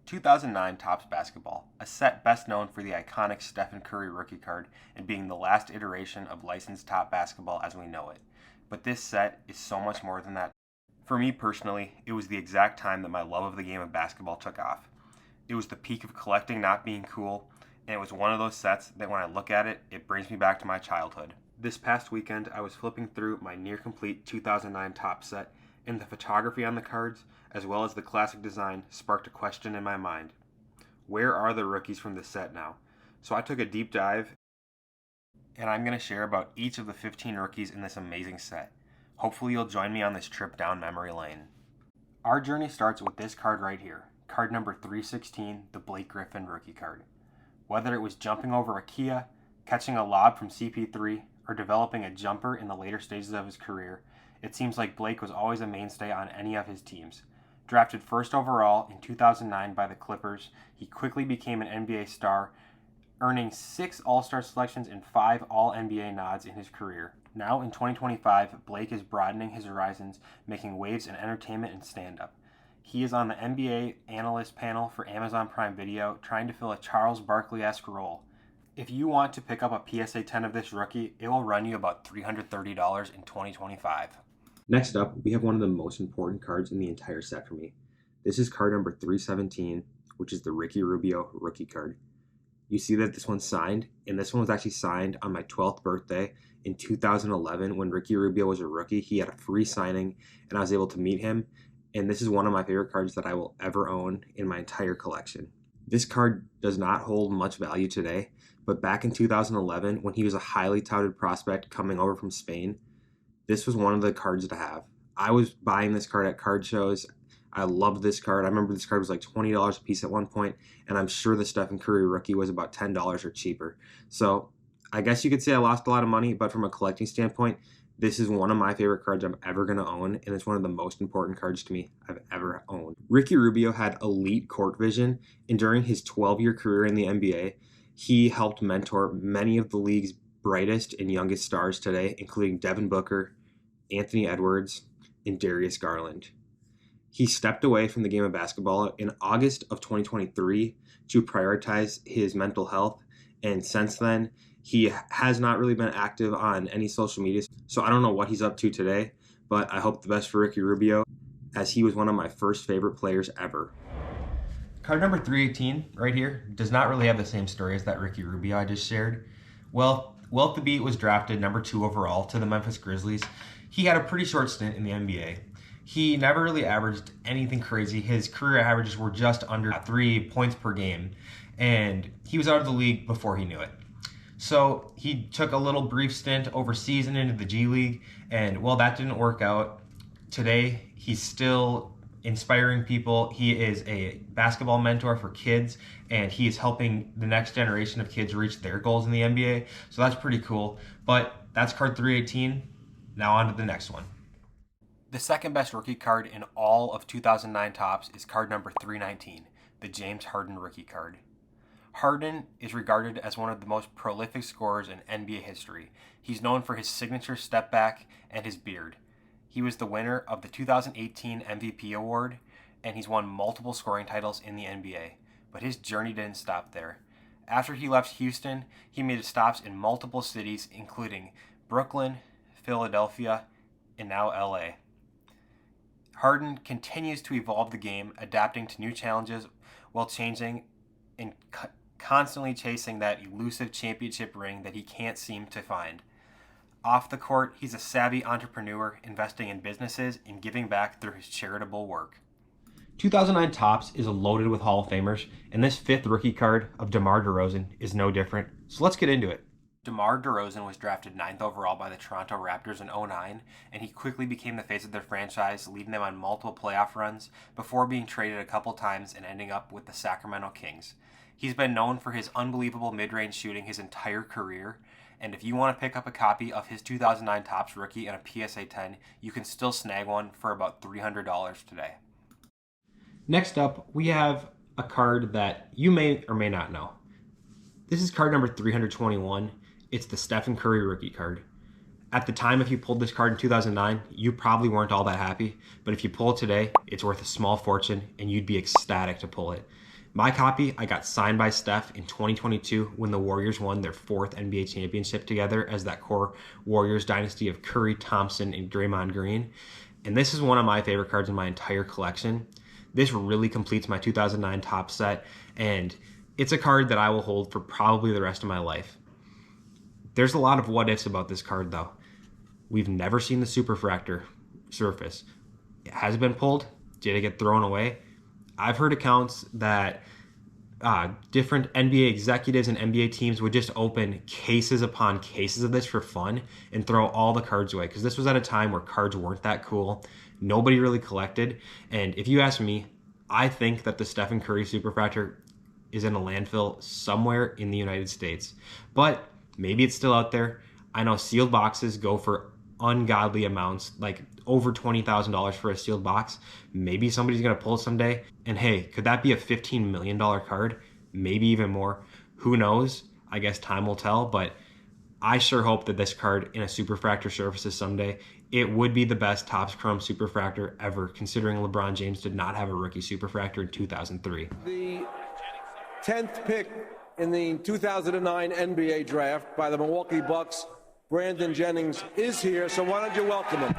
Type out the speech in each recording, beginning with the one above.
2009 Topps Basketball, a set best known for the iconic Stephen Curry rookie card and being the last iteration of licensed top basketball as we know it. But this set is so much more than that. For me personally, it was the exact time that my love of the game of basketball took off. It was the peak of collecting not being cool, and it was one of those sets that when I look at it, it brings me back to my childhood. This past weekend, I was flipping through my near-complete 2009 Topps set, and the photography on the cards, as well as the classic design, sparked a question in my mind. Where are the rookies from this set now? So I took a deep dive, and I'm going to share about each of the 15 rookies in this amazing set. Hopefully you'll join me on this trip down memory lane. Our journey starts with this card right here, card number 316, the Blake Griffin rookie card. Whether it was jumping over a Kia, catching a lob from CP3, or developing a jumper in the later stages of his career, it seems like Blake was always a mainstay on any of his teams. Drafted first overall in 2009 by the Clippers, he quickly became an NBA star, earning 6 All-Star selections and 5 All-NBA nods in his career. Now in 2025, Blake is broadening his horizons, making waves in entertainment and stand-up. He is on the NBA analyst panel for Amazon Prime Video, trying to fill a Charles Barkley-esque role. If you want to pick up a PSA 10 of this rookie, it will run you about $330 in 2025. Next up, we have one of the most important cards in the entire set for me. This is card number 317, which is the Ricky Rubio rookie card. You see that this one's signed, and this one was actually signed on my 12th birthday in 2011 when Ricky Rubio was a rookie. He had a free signing, and I was able to meet him, and this is one of my favorite cards that I will ever own in my entire collection. This card does not hold much value today, but back in 2011, when he was a highly touted prospect coming over from Spain, this was one of the cards to have. I was buying this card at card shows. I loved this card. I remember this card was like $20 a piece at one point, and I'm sure the Stephen Curry rookie was about $10 or cheaper. So I guess you could say I lost a lot of money, but from a collecting standpoint, this is one of my favorite cards I'm ever going to own, and it's one of the most important cards to me I've ever owned. Ricky Rubio had elite court vision, and during his 12-year career in the NBA, he helped mentor many of the league's brightest and youngest stars today, including Devin Booker, Anthony Edwards, and Darius Garland. He stepped away from the game of basketball in August of 2023 to prioritize his mental health, and since then, he has not really been active on any social media, so I don't know what he's up to today, but I hope the best for Ricky Rubio, as he was one of my first favorite players ever. Card number 318 right here does not really have the same story as that Ricky Rubio I just shared. Well, Thabeet was drafted number 2 overall to the Memphis Grizzlies. He had a pretty short stint in the NBA. He never really averaged anything crazy. His career averages were just under 3 points per game, and he was out of the league before he knew it. So he took a little brief stint overseas and into the G League, and well, that didn't work out. Today, he's still inspiring people. He is a basketball mentor for kids, and he is helping the next generation of kids reach their goals in the NBA. So that's pretty cool. But that's card 318. Now on to the next one. The second best rookie card in all of 2009 Topps is card number 319, the James Harden rookie card. Harden is regarded as one of the most prolific scorers in NBA history. He's known for his signature step back and his beard. He was the winner of the 2018 MVP award, and he's won multiple scoring titles in the NBA. But his journey didn't stop there. After he left Houston, he made stops in multiple cities, including Brooklyn, Philadelphia, and now LA. Harden continues to evolve the game, adapting to new challenges while changing and constantly chasing that elusive championship ring that he can't seem to find. Off the court, he's a savvy entrepreneur, investing in businesses and giving back through his charitable work. 2009 Topps is loaded with Hall of Famers, and this 5th rookie card of Demar Derozan is no different. So let's get into it. Demar Derozan was drafted 9th overall by the Toronto Raptors in 2009, and he quickly became the face of their franchise, leading them on multiple playoff runs before being traded a couple times and ending up with the Sacramento Kings. He's been known for his unbelievable mid-range shooting his entire career, and if you want to pick up a copy of his 2009 Topps rookie and a PSA 10, you can still snag one for about $300 today. Next up, we have a card that you may or may not know. This is card number 321. It's the Stephen Curry rookie card. At the time, if you pulled this card in 2009, you probably weren't all that happy, but if you pull it today, it's worth a small fortune, and you'd be ecstatic to pull it. My copy I got signed by Steph in 2022 when the Warriors won their 4th NBA championship together as that core Warriors dynasty of Curry, Thompson, and Draymond Green. And this is one of my favorite cards in my entire collection. This really completes my 2009 top set, and it's a card that I will hold for probably the rest of my life. There's a lot of what ifs about this card though. We've never seen the superfractor surface. It has been pulled. Did it get thrown away? I've heard accounts that different NBA executives and NBA teams would just open cases upon cases of this for fun and throw all the cards away, because this was at a time where cards weren't that cool. Nobody really collected. And if you ask me, I think that the Stephen Curry superfractor is in a landfill somewhere in the United States. But maybe it's still out there. I know sealed boxes go for ungodly amounts, like over $20,000 for a sealed box. Maybe somebody's going to pull it someday. And hey, could that be a $15 million card? Maybe even more. Who knows? I guess time will tell, but I sure hope that this card in a superfractor surfaces someday. It would be the best Topps Chrome superfractor ever, considering LeBron James did not have a rookie superfractor in 2003. The 10th pick in the 2009 NBA draft by the Milwaukee Bucks, Brandon Jennings, is here, so why don't you welcome him?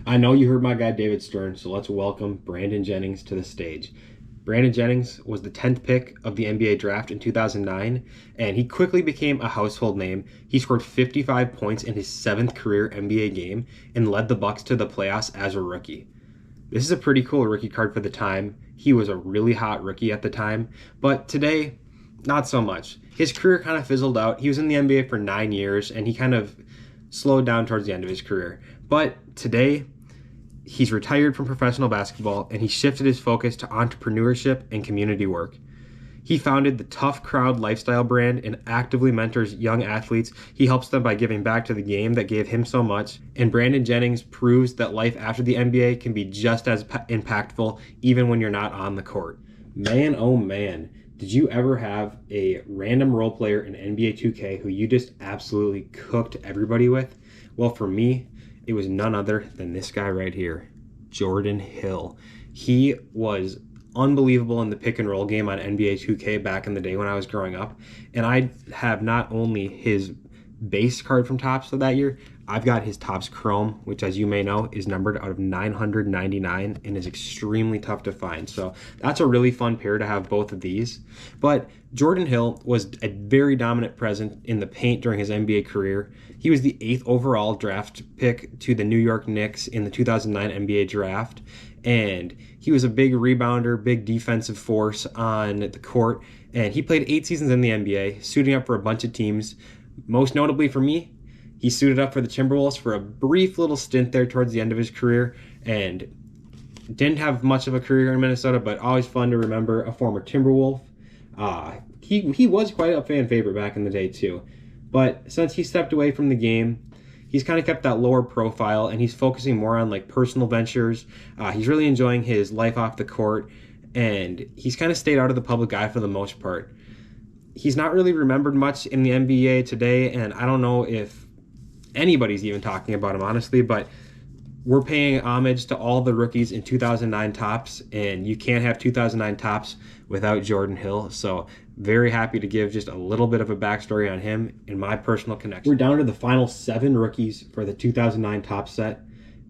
I know you heard my guy David Stern, so let's welcome Brandon Jennings to the stage. Brandon Jennings was the 10th pick of the NBA draft in 2009, and he quickly became a household name. He scored 55 points in his 7th career NBA game and led the Bucks to the playoffs as a rookie. This is a pretty cool rookie card for the time. He was a really hot rookie at the time, but today, not so much. His career kind of fizzled out. He was in the NBA for 9 years, and he kind of slowed down towards the end of his career. But today, he's retired from professional basketball, and he shifted his focus to entrepreneurship and community work. He founded the Tough Crowd lifestyle brand and actively mentors young athletes. He helps them by giving back to the game that gave him so much. And Brandon Jennings proves that life after the NBA can be just as impactful, even when you're not on the court. Man, oh man. Did you ever have a random role player in NBA 2K who you just absolutely cooked everybody with? Well, for me, it was none other than this guy right here, Jordan Hill. He was unbelievable in the pick and roll game on NBA 2K back in the day when I was growing up. And I have not only his base card from Topps of that year, I've got his Topps Chrome, which, as you may know, is numbered out of 999 and is extremely tough to find. So that's a really fun pair to have both of these. But Jordan Hill was a very dominant presence in the paint during his NBA career. He was the 8th overall draft pick to the New York Knicks in the 2009 NBA draft. And he was a big rebounder, big defensive force on the court. And he played 8 seasons in the NBA, suiting up for a bunch of teams. Most notably for me, he suited up for the Timberwolves for a brief little stint there towards the end of his career, and didn't have much of a career in Minnesota, but always fun to remember a former Timberwolf. He was quite a fan favorite back in the day too, but since he stepped away from the game, he's kind of kept that lower profile, and he's focusing more on like personal ventures. He's really enjoying his life off the court, and he's kind of stayed out of the public eye for the most part. He's not really remembered much in the NBA today, and I don't know if anybody's even talking about him, honestly, but we're paying homage to all the rookies in 2009 Topps, and you can't have 2009 Topps without Jordan Hill. So very happy to give just a little bit of a backstory on him and my personal connection. We're down to the final 7 rookies for the 2009 Topps set,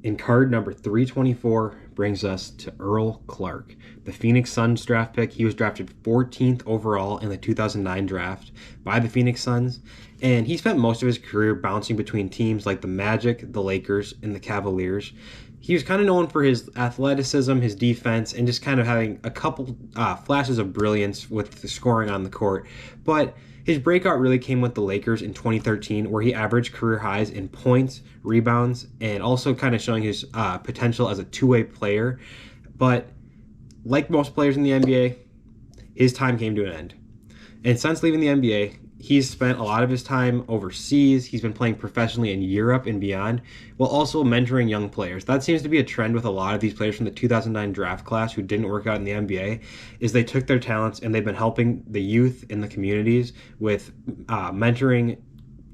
and card number 324 brings us to Earl Clark, the Phoenix Suns draft pick. He was drafted 14th overall in the 2009 draft by the Phoenix Suns, and he spent most of his career bouncing between teams like the Magic, the Lakers, and the Cavaliers. He was kind of known for his athleticism, his defense, and just kind of having a couple flashes of brilliance with the scoring on the court. But his breakout really came with the Lakers in 2013, where he averaged career highs in points, rebounds, and also kind of showing his potential as a two-way player. But like most players in the NBA, his time came to an end. And since leaving the NBA, he's spent a lot of his time overseas. He's been playing professionally in Europe and beyond, while also mentoring young players. That seems to be a trend with a lot of these players from the 2009 draft class who didn't work out in the NBA, is they took their talents and they've been helping the youth in the communities with mentoring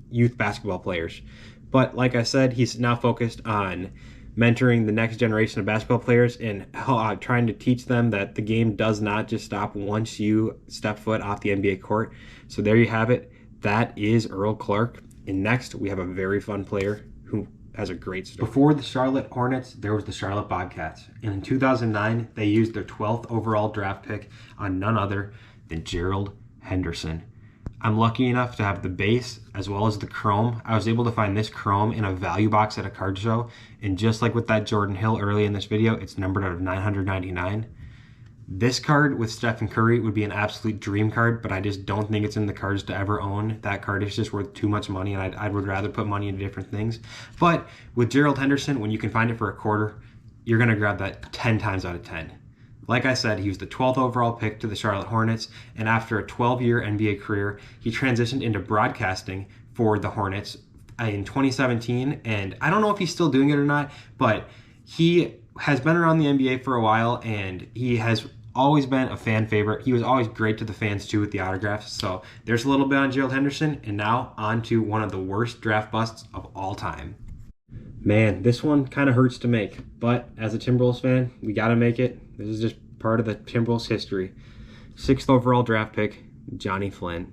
youth basketball players. But like I said, he's now focused on mentoring the next generation of basketball players and trying to teach them that the game does not just stop once you step foot off the NBA court. So there you have it. That is Earl Clark. And next, we have a very fun player who has a great story. Before the Charlotte Hornets, there was the Charlotte Bobcats. And in 2009, they used their 12th overall draft pick on none other than Gerald Henderson. I'm lucky enough to have the base as well as the chrome. I was able to find this chrome in a value box at a card show. And just like with that Jordan Hill early in this video, it's numbered out of 999. This card with Stephen Curry would be an absolute dream card, but I just don't think it's in the cards to ever own. That card is just worth too much money, and I would rather put money into different things. But with Gerald Henderson, when you can find it for a quarter, you're going to grab that 10 times out of 10. Like I said, he was the 12th overall pick to the Charlotte Hornets, and after a 12-year NBA career, he transitioned into broadcasting for the Hornets in 2017, and I don't know if he's still doing it or not, but he has been around the NBA for a while, and he has always been a fan favorite. He was always great to the fans too with the autographs. So there's a little bit on Gerald Henderson, and now on to one of the worst draft busts of all time. Man, this one kind of hurts to make, but as a Timberwolves fan, we got to make it. This is just part of the Timberwolves history. 6th overall draft pick, Jonny Flynn.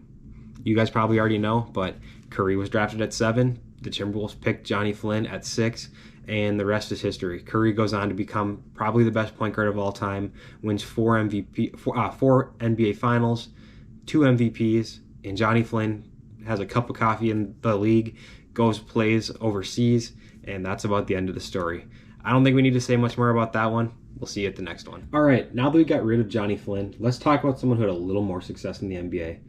You guys probably already know, but Curry was drafted at 7. The Timberwolves picked Jonny Flynn at 6. And the rest is history. Curry goes on to become probably the best point guard of all time, wins 4 NBA Finals, 2 MVPs, and Jonny Flynn has a cup of coffee in the league, plays overseas, and that's about the end of the story. I don't think we need to say much more about that one. We'll see you at the next one. All right, now that we got rid of Jonny Flynn, let's talk about someone who had a little more success in the NBA.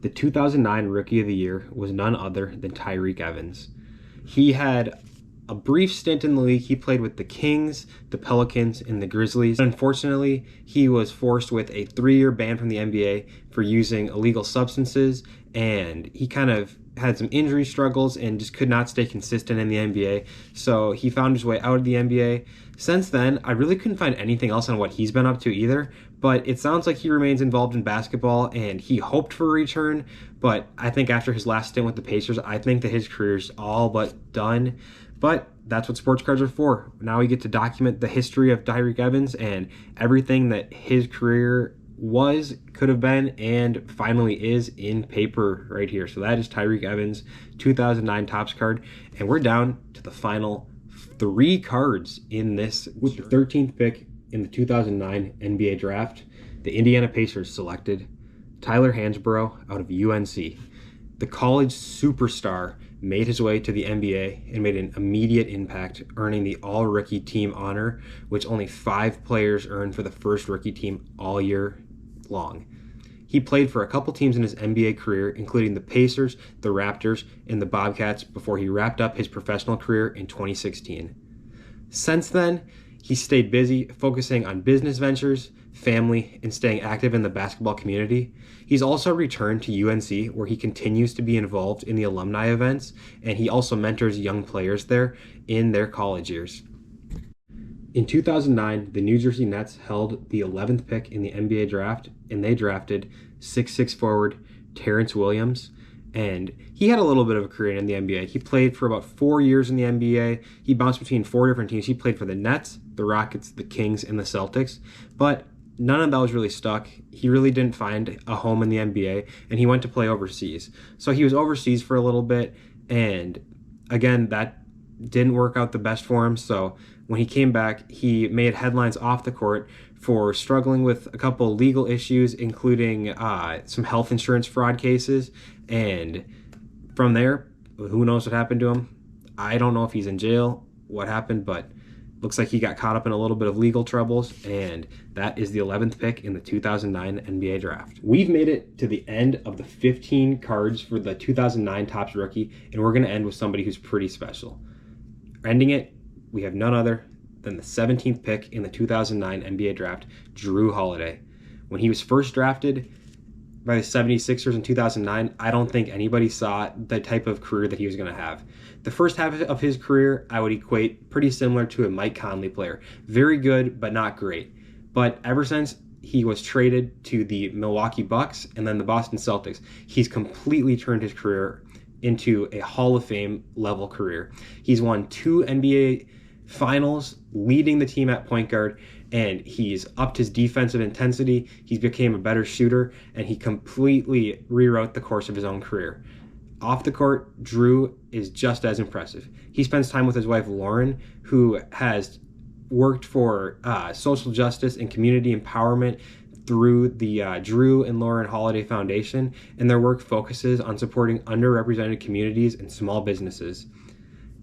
The 2009 Rookie of the Year was none other than Tyreke Evans. He had a brief stint in the league. He played with the Kings, the Pelicans, and the Grizzlies. Unfortunately, he was forced with a 3-year ban from the NBA for using illegal substances, and he kind of had some injury struggles and just could not stay consistent in the NBA. So he found his way out of the NBA. Since then, I really couldn't find anything else on what he's been up to either, but it sounds like he remains involved in basketball and he hoped for a return, but I think after his last stint with the Pacers, I think that his career's all but done. But that's what sports cards are for. Now we get to document the history of Tyreke Evans and everything that his career was, could have been, and finally is in paper right here. So that is Tyreke Evans, 2009 Topps card. And we're down to the final 3 cards in this. With the 13th pick in the 2009 NBA draft, the Indiana Pacers selected Tyler Hansbrough out of UNC. The college superstar made his way to the NBA and made an immediate impact, earning the All-Rookie Team honor, which only 5 players earned for the first rookie team all year long. He played for a couple teams in his NBA career, including the Pacers, the Raptors, and the Bobcats before he wrapped up his professional career in 2016. Since then, he stayed busy focusing on business ventures, family, and staying active in the basketball community. He's also returned to UNC, where he continues to be involved in the alumni events, and he also mentors young players there in their college years. In 2009, the New Jersey Nets held the 11th pick in the NBA draft, and they drafted 6'6" forward Terrence Williams. And he had a little bit of a career in the NBA. He played for about 4 years in the NBA. He bounced between 4 different teams. He played for the Nets, the Rockets, the Kings, and the Celtics. But none of those really stuck. He really didn't find a home in the NBA, and he went to play overseas. So he was overseas for a little bit, and again, that didn't work out the best for him. So when he came back, he made headlines off the court for struggling with a couple legal issues, including some health insurance fraud cases. And from there, who knows what happened to him? I don't know if he's in jail, what happened, but looks like he got caught up in a little bit of legal troubles, and that is the 11th pick in the 2009 NBA draft. We've made it to the end of the 15 cards for the 2009 Topps rookie, and we're going to end with somebody who's pretty special. Ending it, we have none other than the 17th pick in the 2009 NBA draft, Jrue Holiday. When he was first drafted by the 76ers in 2009, I don't think anybody saw the type of career that he was going to have. The first half of his career, I would equate pretty similar to a Mike Conley player. Very good, but not great. But ever since he was traded to the Milwaukee Bucks and then the Boston Celtics, he's completely turned his career into a Hall of Fame level career. He's won 2 NBA finals, leading the team at point guard, and he's upped his defensive intensity. He's became a better shooter, and he completely rewrote the course of his own career. Off the court, Jrue is just as impressive. He spends time with his wife, Lauren, who has worked for social justice and community empowerment through the Jrue and Lauren Holiday Foundation, and their work focuses on supporting underrepresented communities and small businesses.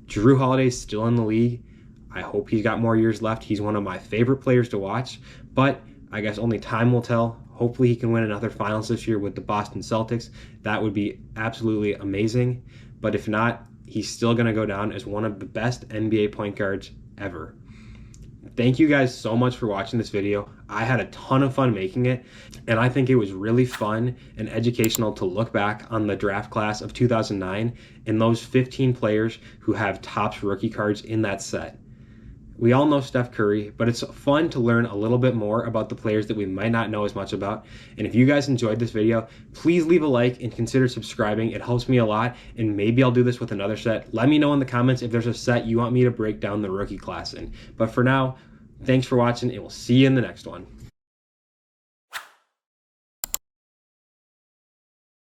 Jrue Holiday is still in the league. I hope he's got more years left. He's one of my favorite players to watch, but I guess only time will tell. Hopefully he can win another finals this year with the Boston Celtics. That would be absolutely amazing. But if not, he's still going to go down as one of the best NBA point guards ever. Thank you guys so much for watching this video. I had a ton of fun making it, and I think it was really fun and educational to look back on the draft class of 2009 and those 15 players who have Topps rookie cards in that set. We all know Steph Curry, but it's fun to learn a little bit more about the players that we might not know as much about. And if you guys enjoyed this video, please leave a like and consider subscribing. It helps me a lot, and maybe I'll do this with another set. Let me know in the comments if there's a set you want me to break down the rookie class in. But for now, thanks for watching, and we'll see you in the next one.